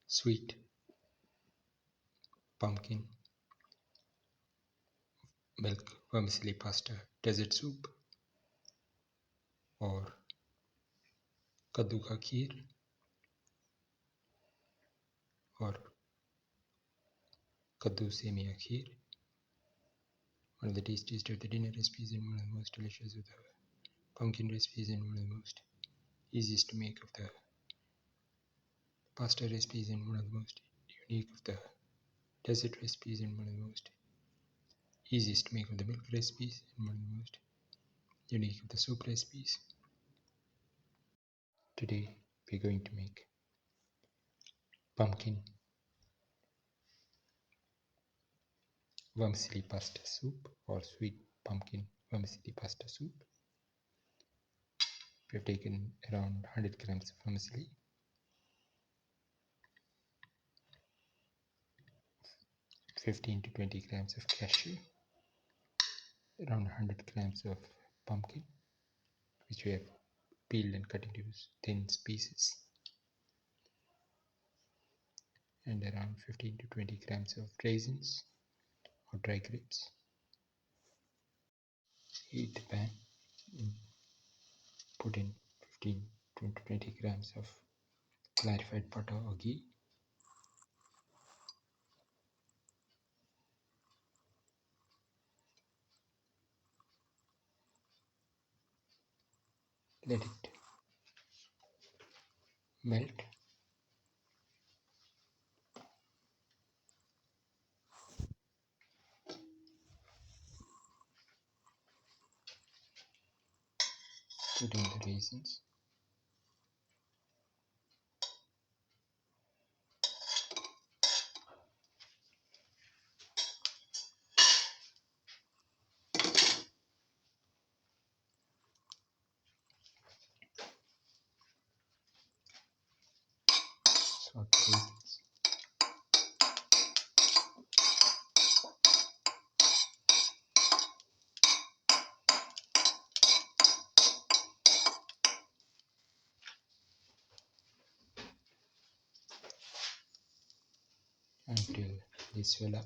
sweet pumpkin milk vermicelli pasta dessert soup, or kaddu ka kheer, or Kaddu Semiya Kheer, one of the tastiest of the dinner recipes and one of the most delicious of the pumpkin recipes and one of the most easiest to make of the pasta recipes and one of the most unique of the dessert recipes and one of the most easiest to make of the milk recipes and one of the most unique of the soup recipes. Today we're going to make pumpkin vermicelli pasta soup or sweet pumpkin vermicelli pasta soup. We have taken around 100 grams of vermicelli, 15 to 20 grams of cashew, around 100 grams of pumpkin, which we have peeled and cut into thin pieces, and around 15 to 20 grams of raisins or dry grapes. Heat the pan and put in 15 to 20 grams of clarified butter or ghee. Let it melt. Put in the raisins. Saute raisins. Until they swell up.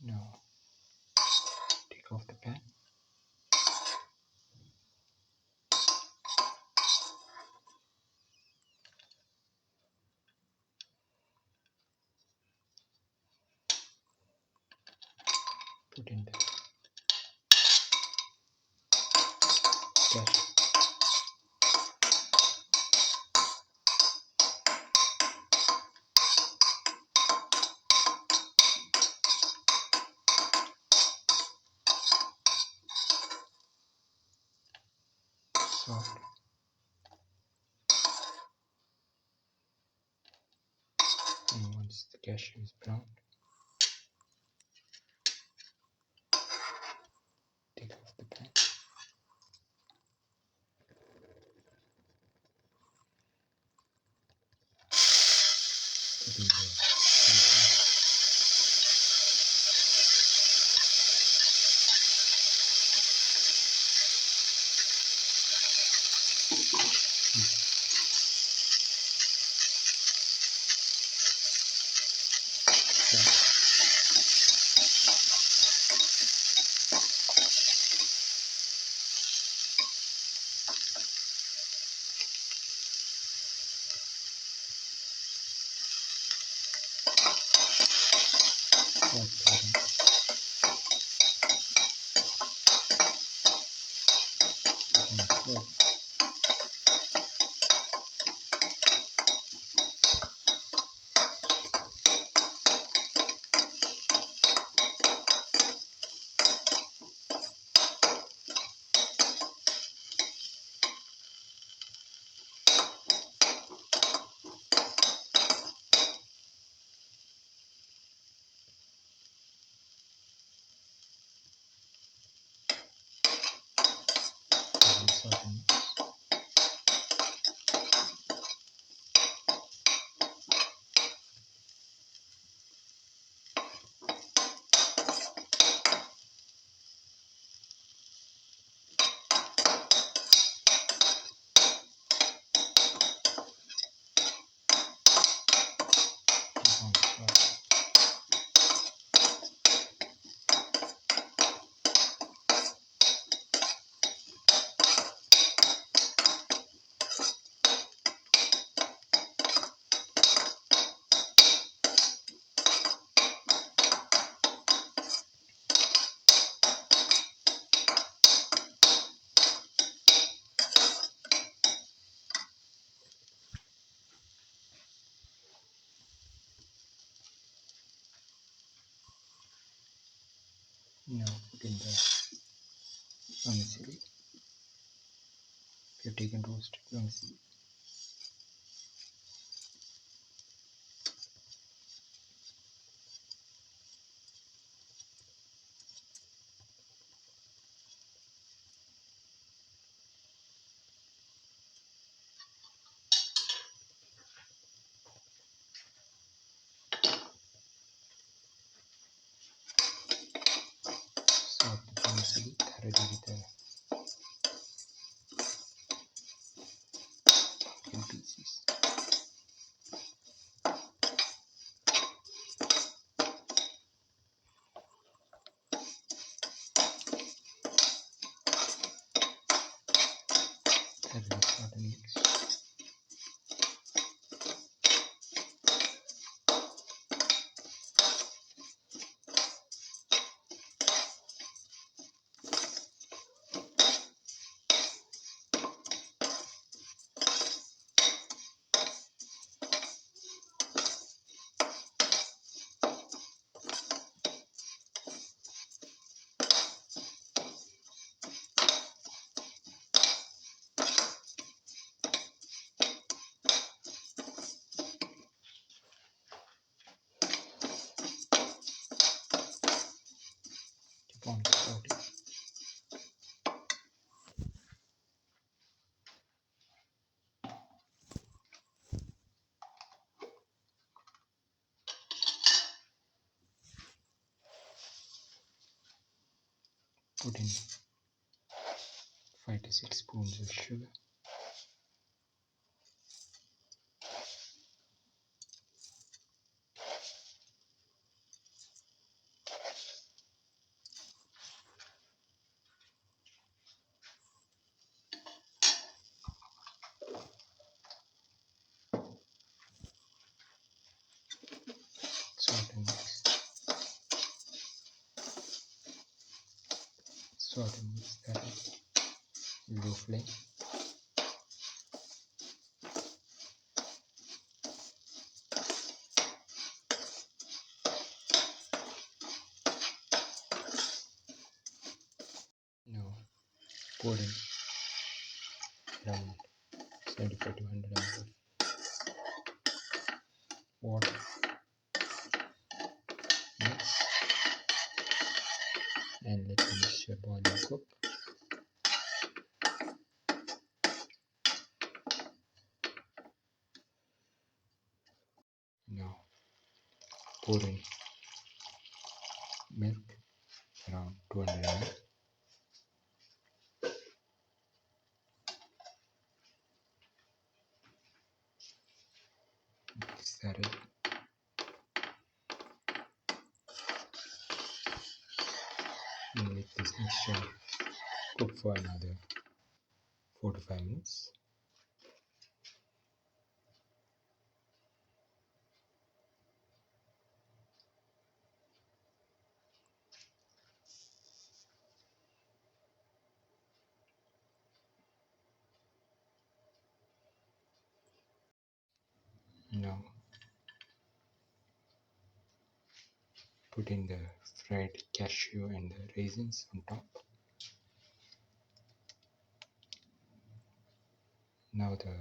Now take off the pan. Put in the cashew. Salt. And once the cashew is browned, take off the pan. Put in the salt and mix. Now put in the vermicelli. We have taken roasted vermicelli. Salt the vermicelli thoroughly with the pumpkin pieces. Thoroughly salt and mix. Keep on sauteing. Put in 5 to 6 spoons of sugar. Salt and mix. Salt and mix that in low flame. Now pour in around 75 to 100 ml of water. Mix and let the mixture boil and cook. Now pour in milk around 200 ml. Mix that in. And let this mixture cook for another 4 to 5 minutes. Now put in the fried cashew and the raisins on top. Now the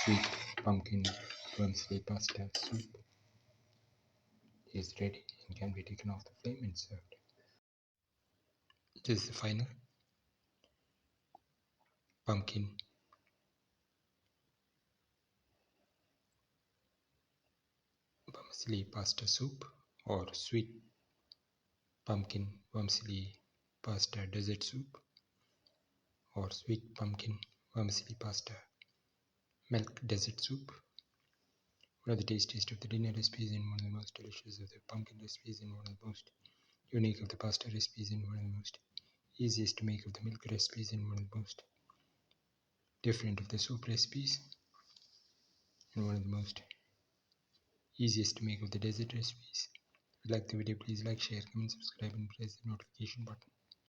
sweet pumpkin vermicelli pasta soup is ready and can be taken off the flame and served. This is the final. pumpkin vermicelli pasta soup, or sweet pumpkin vermicelli pasta dessert soup, or sweet pumpkin vermicelli pasta milk dessert soup. One of the tastiest of the dinner recipes and one of the most delicious of the pumpkin recipes and one of the most unique of the pasta recipes and one of the most easiest to make of the milk recipes and one of the most different of the soup recipes and one of the most easiest to make of the dessert recipes. If you like the video, please like, share, comment, subscribe and press the notification button.